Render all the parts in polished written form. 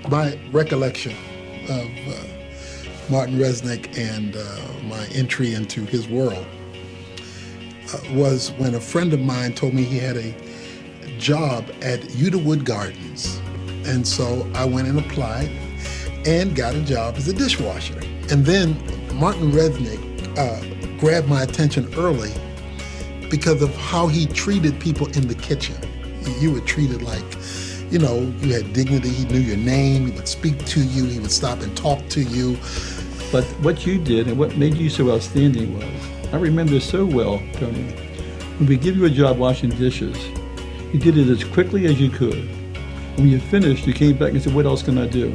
My recollection of Martin Resnick and my entry into his world was when a friend of mine told me he had a job at Wood Gardens. And so I went and applied and got a job as a dishwasher. And then Martin Resnick grabbed my attention early because of how he treated people in the kitchen. You were treated like, you know, you had dignity. He knew your name. He would speak to you. He would stop and talk to you. But what you did and what made you so outstanding was, I remember so well, Tony, when we give you a job washing dishes, you did it as quickly as you could. When you finished, you came back and said, what else can I do?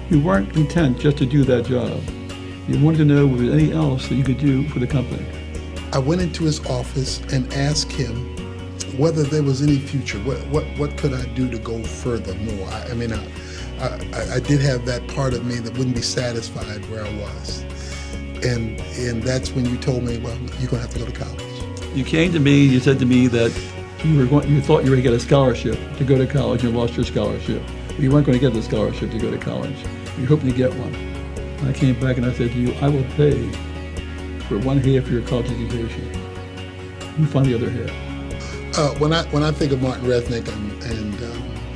You weren't content just to do that job. You wanted to know if there was anything else that you could do for the company. I went into his office and asked him whether there was any future. What could I do to go further more? I did have that part of me that wouldn't be satisfied where I was. And that's when you told me, well, you're going to have to go to college. You came to me, you said to me that you thought you were going to get a scholarship to go to college and lost your scholarship. But you weren't going to get the scholarship to go to college. You hoping to get one. And I came back and I said to you, I will pay for one half of your college education. You find the other half. When I think of Martin Resnick and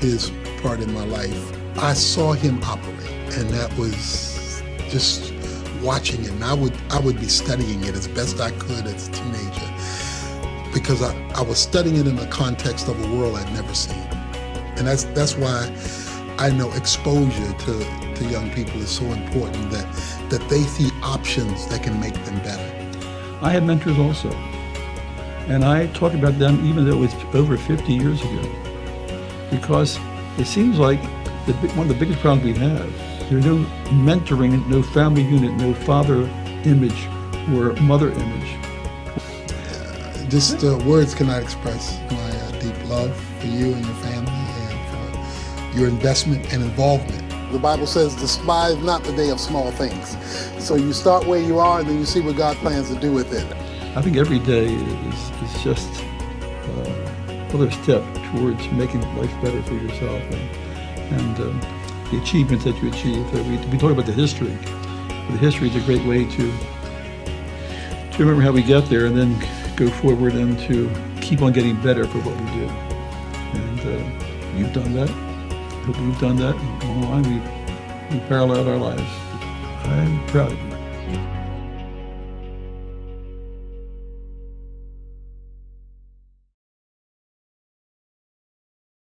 his part in my life, I saw him operate, and that was just watching it. And I would be studying it as best I could as a teenager, because I was studying it in the context of a world I'd never seen. And that's why I know exposure to young people is so important, that they see options that can make them better. I had mentors also. And I talk about them even though it's over 50 years ago, because it seems like one of the biggest problems we have, there's no mentoring, no family unit, no father image or mother image. Just words cannot express my deep love for you and your family and for your investment and involvement. The Bible says, despise not the day of small things. So you start where you are and then you see what God plans to do with it. I think every day is just another step towards making life better for yourself and the achievements that you achieve. We talk about the history. The history is a great way to remember how we get there and then go forward and to keep on getting better for what we do. And you've done that. I hope you've done that. And along we paralleled our lives. I'm proud of you.